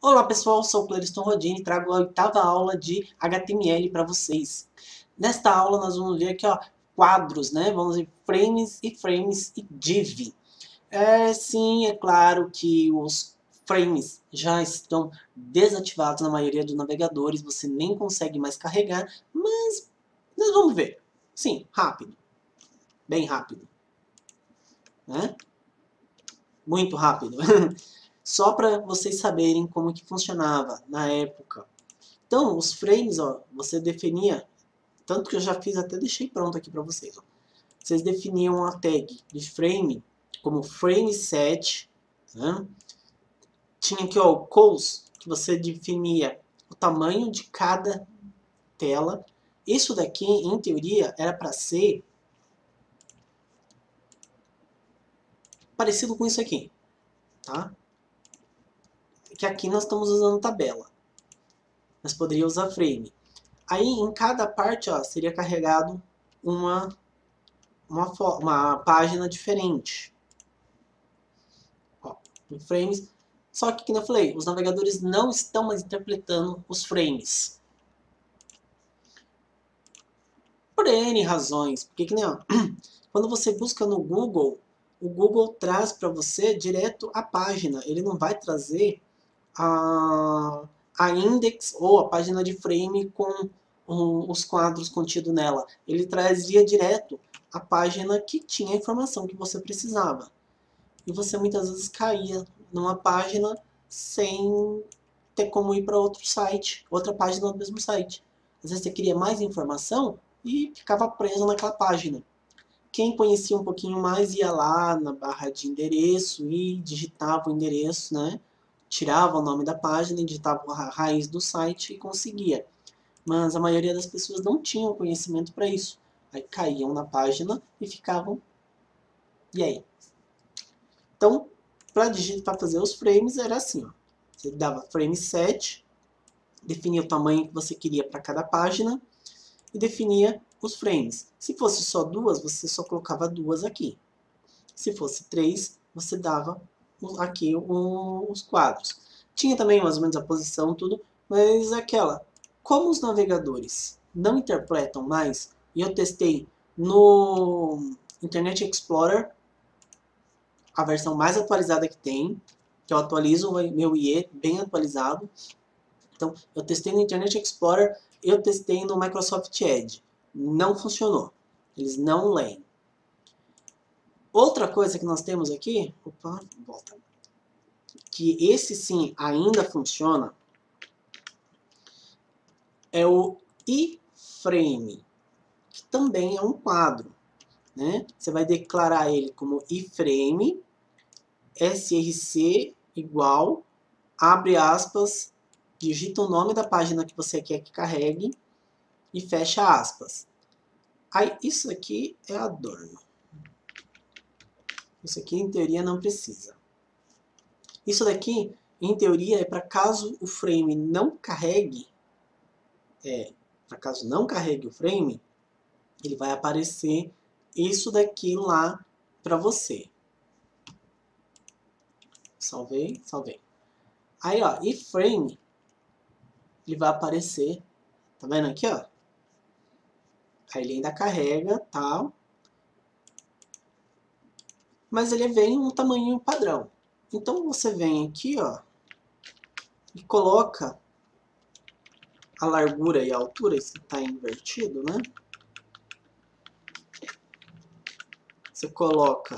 Olá pessoal, sou o Cleiton Rodini e trago a oitava aula de HTML para vocês. Nesta aula nós vamos ver aqui quadros, né? Vamos ver frames e div. Sim, é claro que os frames já estão desativados na maioria dos navegadores, você nem consegue mais carregar, mas nós vamos ver. Sim, rápido, bem rápido, né? Muito rápido. Só para vocês saberem como que funcionava na época. Então, os frames, ó, você definia, tanto que eu já fiz, até deixei pronto aqui para vocês. Ó. Vocês definiam a tag de frame como frame7, né? Tinha aqui ó, o cous, que você definia o tamanho de cada tela. Isso daqui, em teoria, era para ser parecido com isso aqui, tá? Que aqui nós estamos usando tabela. Mas poderia usar frame. Aí, em cada parte, ó, seria carregado uma página diferente. Ó, em frames. Só que, como eu falei, os navegadores não estão mais interpretando os frames. Por N razões. Porque, que nem, ó, quando você busca no Google, o Google traz para você direto a página. Ele não vai trazer a index ou a página de frame com os quadros contidos nela. Ele trazia direto a página que tinha a informação que você precisava. E você muitas vezes caía numa página sem ter como ir para outro site, outra página do mesmo site. Às vezes você queria mais informação e ficava preso naquela página. Quem conhecia um pouquinho mais ia lá na barra de endereço e digitava o endereço, né? Tirava o nome da página, digitava a raiz do site e conseguia. Mas a maioria das pessoas não tinham conhecimento para isso. Aí caíam na página e ficavam. E aí? Então, para fazer os frames era assim, ó. Você dava frame 7, definia o tamanho que você queria para cada página e definia os frames. Se fosse só duas, você só colocava duas aqui. Se fosse três, você dava aqui os quadros. Tinha também mais ou menos a posição, tudo, mas aquela. Como os navegadores não interpretam mais, e eu testei no Internet Explorer, a versão mais atualizada que tem, que eu atualizo o meu IE bem atualizado. Então, eu testei no Internet Explorer, eu testei no Microsoft Edge. Não funcionou. Eles não leem. Outra coisa que nós temos aqui, opa, volta, que esse sim ainda funciona, é o iframe, que também é um quadro. Né? Você vai declarar ele como iframe, src igual, abre aspas, digita o nome da página que você quer que carregue e fecha aspas. Aí, isso aqui é adorno. Isso aqui, em teoria, não precisa. Isso daqui, em teoria, é para caso o frame não carregue, para caso não carregue o frame, ele vai aparecer isso daqui lá para você. Salvei, salvei. Aí, ó, iframe, ele vai aparecer, tá vendo aqui, ó? Aí ele ainda carrega, tal. Mas ele vem um tamanho padrão. Então você vem aqui, ó, e coloca a largura e a altura, isso está invertido, né? Você coloca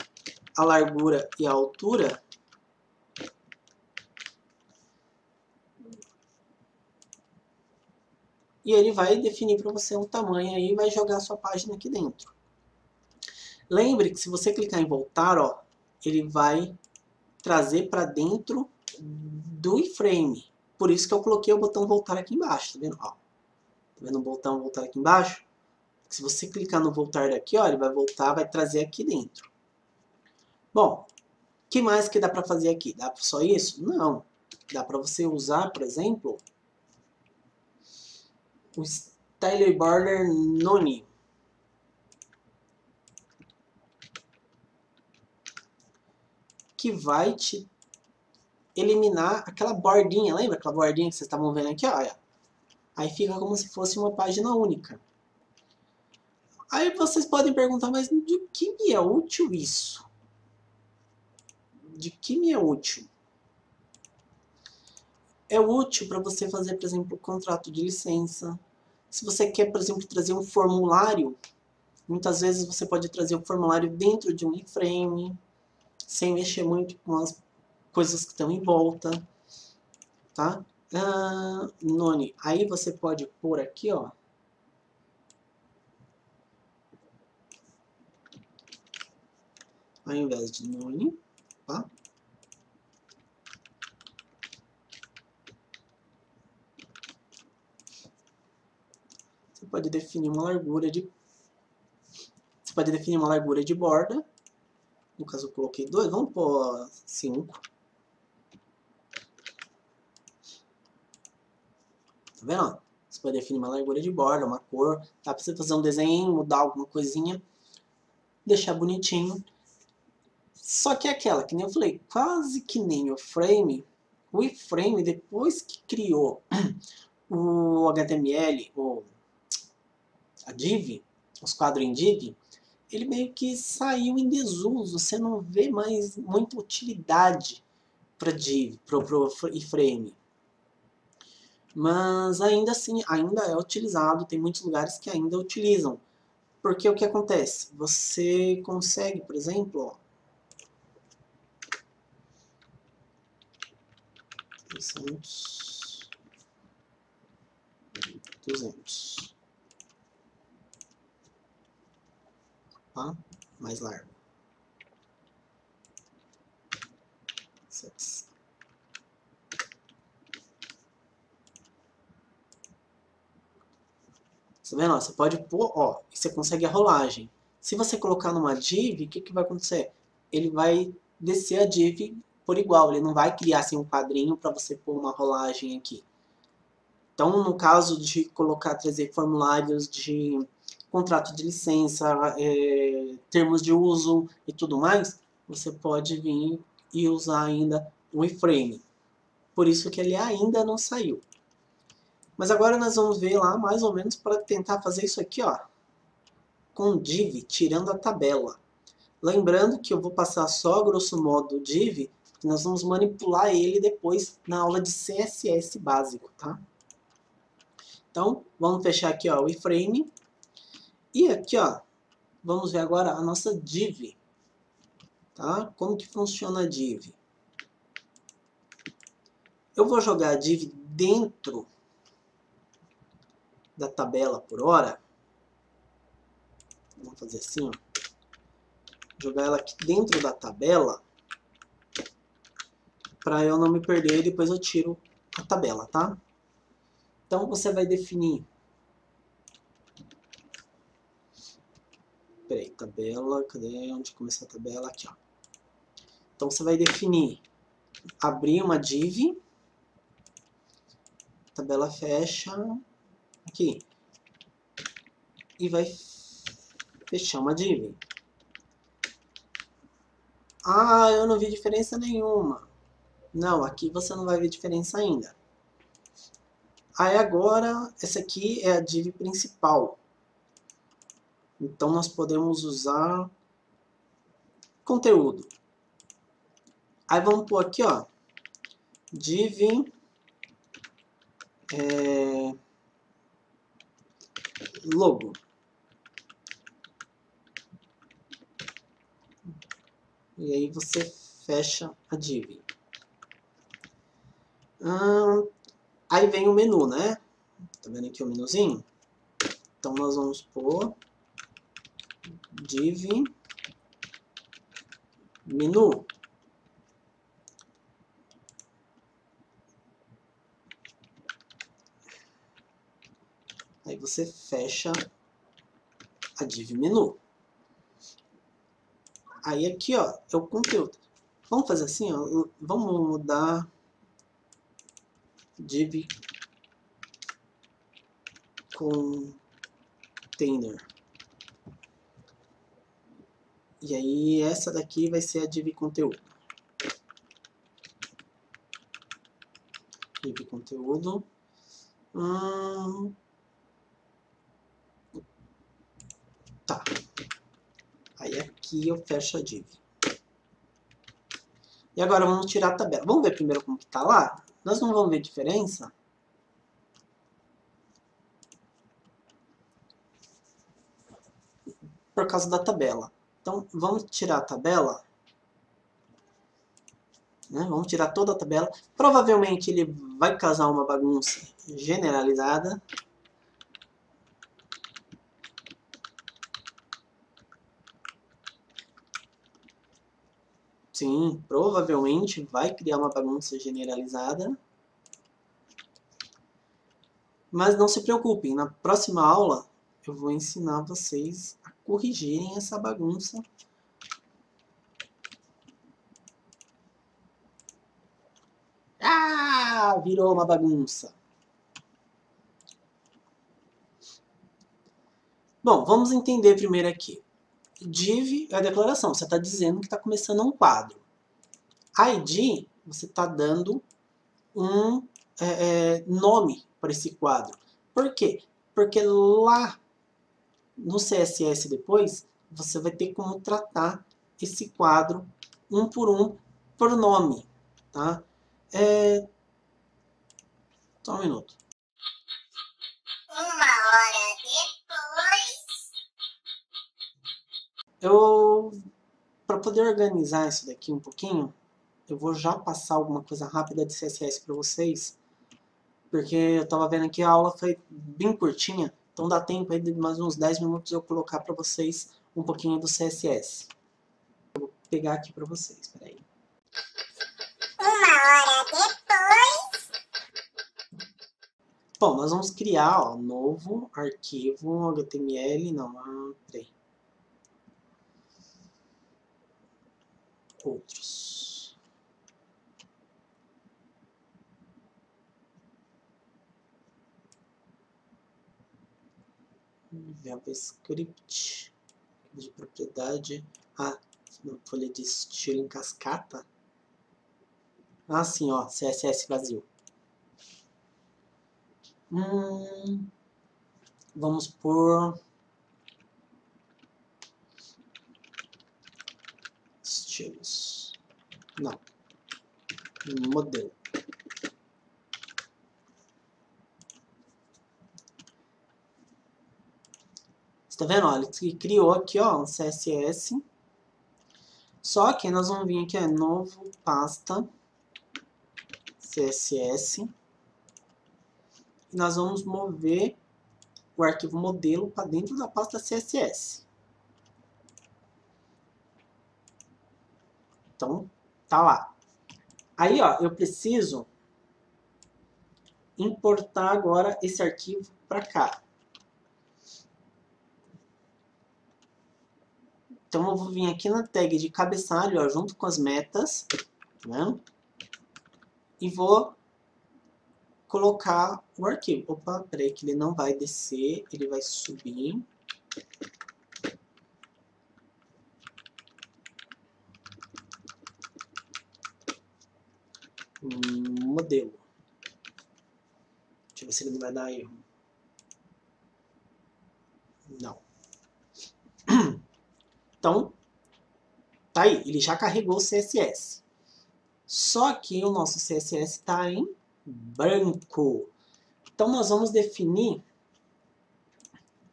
a largura e a altura e ele vai definir para você um tamanho aí e vai jogar a sua página aqui dentro. Lembre que se você clicar em voltar, ó, ele vai trazer para dentro do iframe. Por isso que eu coloquei o botão voltar aqui embaixo, tá vendo? Ó, tá vendo o botão voltar aqui embaixo? Se você clicar no voltar daqui, ó, ele vai voltar, vai trazer aqui dentro. Bom, o que mais que dá para fazer aqui? Dá só isso? Não. Dá para você usar, por exemplo, o Style Border None, que vai te eliminar aquela bordinha, lembra aquela bordinha que vocês estavam vendo aqui, olha? Aí fica como se fosse uma página única. Aí vocês podem perguntar, mas de que me é útil isso? De que me é útil? É útil para você fazer, por exemplo, contrato de licença. Se você quer, por exemplo, trazer um formulário, muitas vezes você pode trazer o formulário dentro de um iframe, sem mexer muito com as coisas que estão em volta, tá? None. Aí você pode pôr aqui, ó. Ao invés de none, tá? Você pode definir uma largura de... Você pode definir uma largura de borda. No caso eu coloquei 2, vamos pôr 5. Tá vendo? Você pode definir uma largura de borda, uma cor. Dá pra você fazer um desenho, mudar alguma coisinha. Deixar bonitinho. Só que é aquela, que nem eu falei, quase que nem o frame. O iframe, depois que criou o HTML, a div, os quadros em div, ele meio que saiu em desuso. Você não vê mais muita utilidade para div, pro iframe. Mas ainda assim, ainda é utilizado, tem muitos lugares que ainda utilizam. Porque o que acontece? Você consegue, por exemplo, ó, 600, 200, tá? Mais largo. 7. Tá vendo? Você pode pôr, ó, você consegue a rolagem. Se você colocar numa div, o que vai acontecer? Ele vai descer a div por igual, ele não vai criar assim um quadrinho para você pôr uma rolagem aqui. Então, no caso de colocar, trazer formulários de contrato de licença, termos de uso e tudo mais, você pode vir e usar ainda o iframe. Por isso que ele ainda não saiu. Mas agora nós vamos ver lá mais ou menos para tentar fazer isso aqui, ó, com div, tirando a tabela. Lembrando que eu vou passar só grosso modo o div, porque nós vamos manipular ele depois na aula de CSS básico, tá? Então, vamos fechar aqui, ó, o iframe. E aqui, ó, vamos ver agora a nossa div. Tá? Como que funciona a div? Eu vou jogar a div dentro da tabela por hora. Vamos fazer assim, ó. Jogar ela aqui dentro da tabela, para eu não me perder e depois eu tiro a tabela, tá? Então você vai definir... Peraí, tabela, cadê? Onde começou a tabela? Aqui, ó. Então você vai definir, abrir uma div, tabela fecha, aqui, e vai fechar uma div. Ah, eu não vi diferença nenhuma. Não, aqui você não vai ver diferença ainda. Aí agora, essa aqui é a div principal. Então nós podemos usar conteúdo. Aí vamos pôr aqui, ó, div logo. E aí você fecha a div. Aí vem o menu, né? Tá vendo aqui o menuzinho? Então nós vamos pôr div menu. Aí você fecha a div menu. Aí aqui, ó, é o conteúdo. Vamos fazer assim, ó, vamos mudar div container. E aí essa daqui vai ser a div conteúdo. div conteúdo. Tá. Aí aqui eu fecho a div. E agora vamos tirar a tabela. Vamos ver primeiro como que tá lá? Nós não vamos ver diferença. Por causa da tabela. Então, vamos tirar a tabela. Né? Vamos tirar toda a tabela. Provavelmente ele vai causar uma bagunça generalizada. Sim, provavelmente vai criar uma bagunça generalizada. Mas não se preocupem, na próxima aula eu vou ensinar vocês a corrigirem essa bagunça. Ah, virou uma bagunça. Bom, vamos entender primeiro aqui. Div é a declaração, você está dizendo que está começando um quadro. ID, você está dando um nome para esse quadro. Por quê? Porque lá no CSS depois, você vai ter como tratar esse quadro um por nome. Tá? Só um minuto. Uma hora depois. Para poder organizar isso daqui um pouquinho, eu vou já passar alguma coisa rápida de CSS para vocês, porque eu estava vendo que a aula foi bem curtinha, então dá tempo aí de mais uns 10 minutos eu colocar para vocês um pouquinho do CSS. Eu vou pegar aqui para vocês, espera aí. Uma hora depois. Bom, nós vamos criar, novo arquivo HTML, não, peraí. Outros. JavaScript de propriedade. Folha de estilo em cascata. Sim, ó, CSS vazio. Vamos por estilos. Não. Modelo. Você tá vendo? Olha, ele criou aqui, ó, um CSS. Só que nós vamos vir aqui, novo pasta CSS. E nós vamos mover o arquivo modelo para dentro da pasta CSS. Então, tá lá. Aí, ó, eu preciso importar agora esse arquivo para cá. Então, eu vou vir aqui na tag de cabeçalho, ó, junto com as metas, né? E vou colocar o arquivo. Opa, peraí que ele não vai descer, ele vai subir. Modelo. Deixa eu ver se ele não vai dar erro. Não. Então, tá aí, ele já carregou o CSS. Só que o nosso CSS está em branco. Então, nós vamos definir...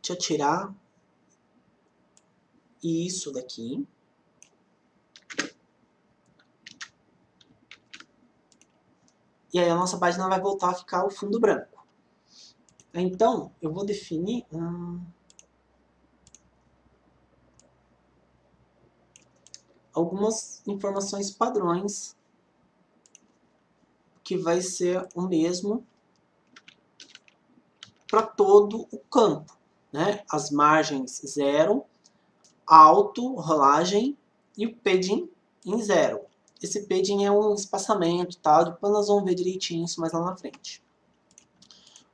Deixa eu tirar isso daqui. E aí a nossa página vai voltar a ficar o fundo branco. Então, eu vou definir... algumas informações padrões que vai ser o mesmo para todo o campo, né? As margens 0, alto, rolagem e o padding em 0. Esse padding é um espaçamento, tá? Depois nós vamos ver direitinho isso mais lá na frente.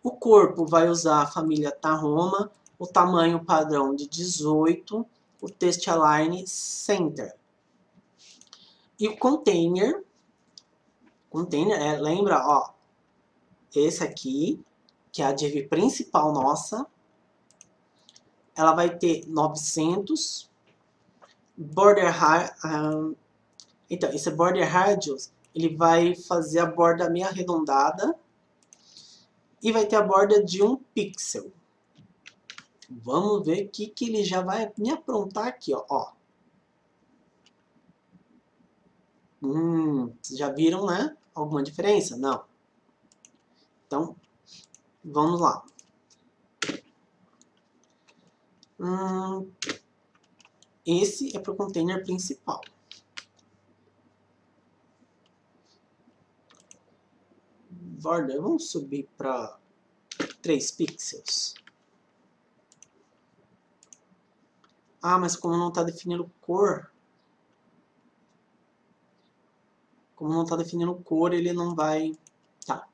O corpo vai usar a família Tahoma, o tamanho padrão de 18, o text align center. E o container lembra, ó, esse aqui, que é a div principal nossa, ela vai ter 900 border então, esse border radius, ele vai fazer a borda meio arredondada e vai ter a borda de 1 pixel. Vamos ver o que ele já vai me aprontar aqui, ó. Vocês já viram, né? Alguma diferença? Não. Então, vamos lá. Esse é para o container principal. Border, vamos subir para 3 pixels. Ah, mas como não está definindo cor... Como não está definindo cor, ele não vai... Tá.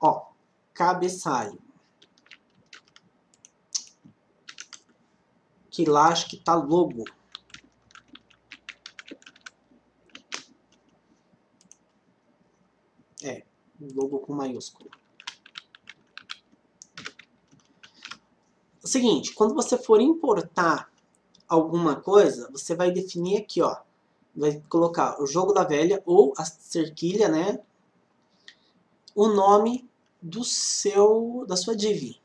Ó, cabeçalho. Que lá acho que tá logo. É, logo com maiúsculo. O seguinte, quando você for importar alguma coisa, você vai definir aqui, ó. Vai colocar o jogo da velha ou a cerquilha, né? O nome da sua div.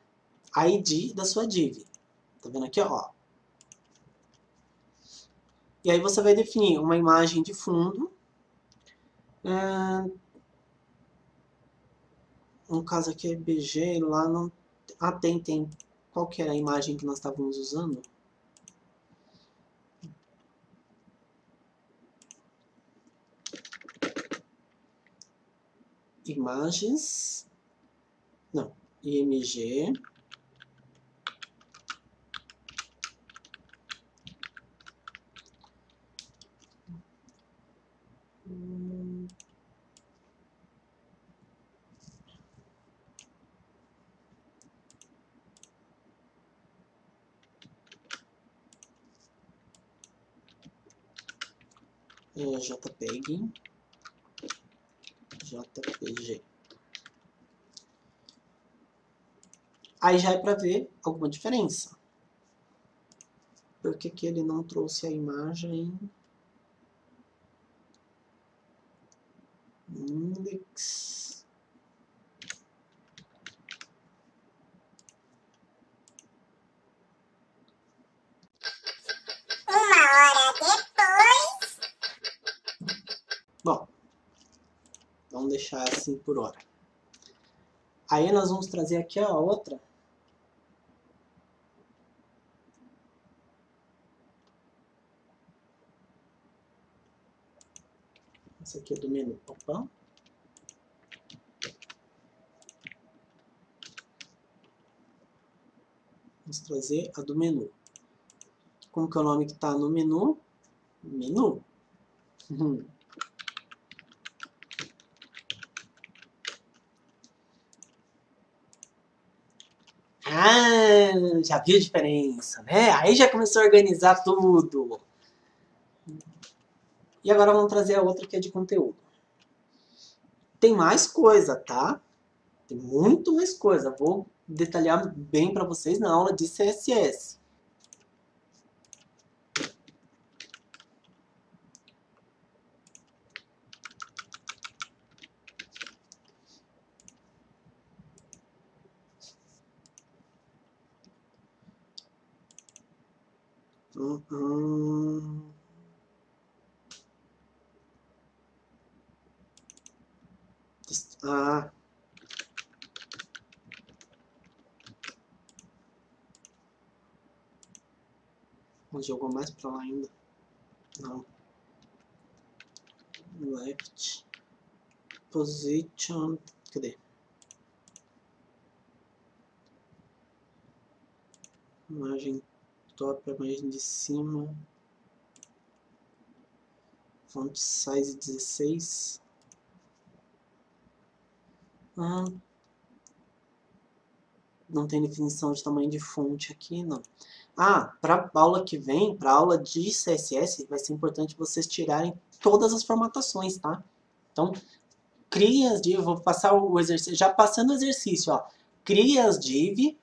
ID da sua div. Tá vendo aqui, ó? E aí você vai definir uma imagem de fundo. No caso aqui é BG, lá não... Ah, tem. Qual que era a imagem que nós estávamos usando? Imagens... Não, IMG... JPG. Aí já é para ver alguma diferença. Por que que ele não trouxe a imagem? Index. Uma hora depois. Bom, vamos deixar assim por hora. Aí nós vamos trazer aqui a outra. Essa aqui é do menu. Opa. Vamos trazer a do menu. Como que é o nome que está no menu? Menu. Ah, já viu a diferença, né? Aí já começou a organizar tudo. E agora vamos trazer a outra que é de conteúdo. Tem mais coisa, tá? Tem muito mais coisa. Vou detalhar bem para vocês na aula de CSS. Ah. Jogou mais pra lá ainda. Não. Left. Position. Cadê? Imagem top, a imagem de cima. Font size 16. Não tem definição de tamanho de fonte aqui, não. Ah, para a aula que vem, para a aula de CSS, vai ser importante vocês tirarem todas as formatações, tá? Então, criem as div, vou passar o exercício, já passando o exercício, ó. Criem as div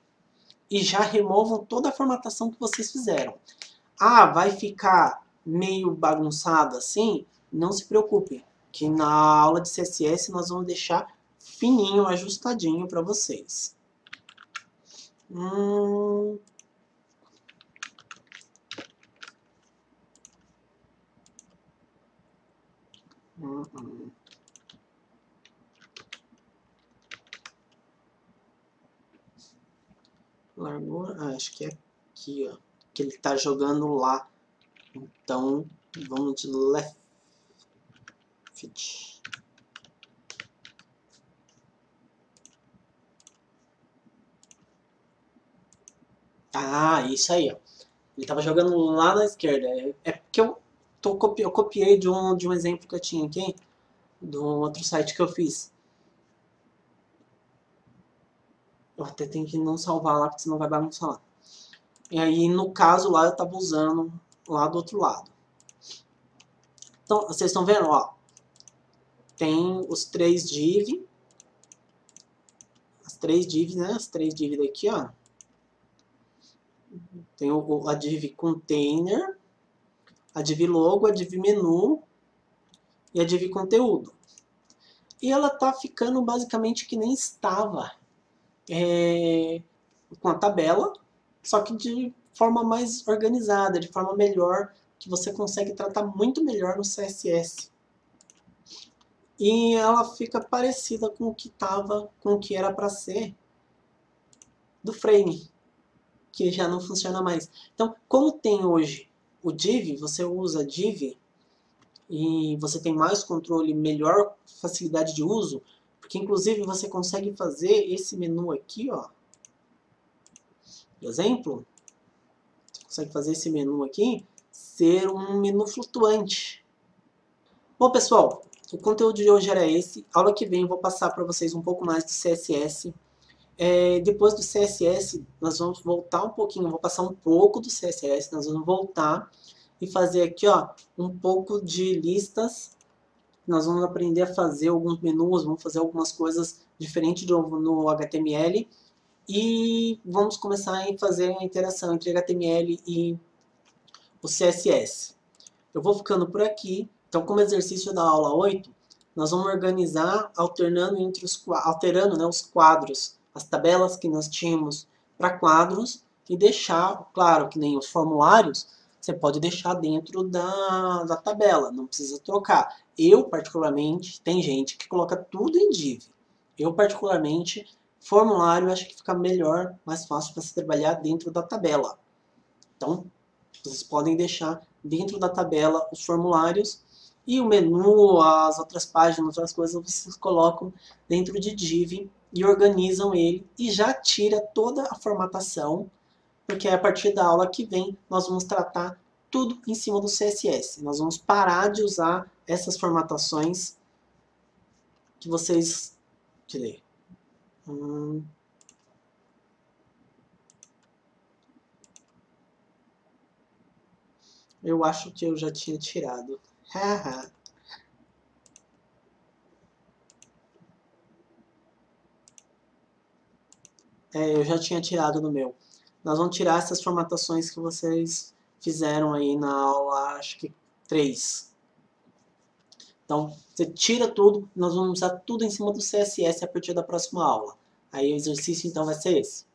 e já removam toda a formatação que vocês fizeram. Ah, vai ficar meio bagunçado assim? Não se preocupe, que na aula de CSS nós vamos deixar fininho, ajustadinho para vocês. Hum... Largou, acho que é aqui, ó, que ele tá jogando lá. Então, vamos de left. Ah, isso aí, ó. Ele tava jogando lá na esquerda. É porque eu copiei de um exemplo que eu tinha aqui, do outro site que eu fiz. Eu até tenho que não salvar lá, porque senão vai bagunçar lá. E aí, no caso lá, eu tava usando lá do outro lado. Então, vocês estão vendo, ó. Tem os 3 div. As 3 divs, né? As 3 divs daqui, ó. Tem a div container, a div logo, a div menu e a div conteúdo. E ela tá ficando basicamente que nem estava com a tabela, só que de forma mais organizada, de forma melhor, que você consegue tratar muito melhor no CSS. E ela fica parecida com o que tava, com o que era para ser do frame, que já não funciona mais. Então, como tem hoje o div, você usa div e você tem mais controle, melhor facilidade de uso, porque inclusive você consegue fazer esse menu aqui, ó, por exemplo, você consegue fazer esse menu aqui ser um menu flutuante. Bom, pessoal, o conteúdo de hoje era esse. Aula que vem eu vou passar para vocês um pouco mais do CSS. Depois do CSS, nós vamos voltar um pouquinho, eu vou passar um pouco do CSS, nós vamos voltar e fazer aqui, ó, um pouco de listas. Nós vamos aprender a fazer alguns menus, vamos fazer algumas coisas diferentes no HTML e vamos começar a fazer a interação entre HTML e o CSS. Eu vou ficando por aqui. Então, como exercício da aula 8, nós vamos organizar alterando, né, os quadros, as tabelas que nós tínhamos para quadros e deixar, claro, que nem os formulários, você pode deixar dentro da tabela, não precisa trocar. Eu, particularmente, tem gente que coloca tudo em div. Eu, particularmente, formulário acho que fica melhor, mais fácil para se trabalhar dentro da tabela. Então, vocês podem deixar dentro da tabela os formulários e o menu, as outras páginas, outras coisas, vocês colocam dentro de div e organizam ele e já tira toda a formatação, porque a partir da aula que vem nós vamos tratar tudo em cima do CSS. Nós vamos parar de usar essas formatações que vocês... Tirei. Eu acho que eu já tinha tirado. Eu já tinha tirado no meu. Nós vamos tirar essas formatações que vocês fizeram aí na aula, acho que 3. Então, você tira tudo, nós vamos usar tudo em cima do CSS a partir da próxima aula. Aí o exercício então vai ser esse.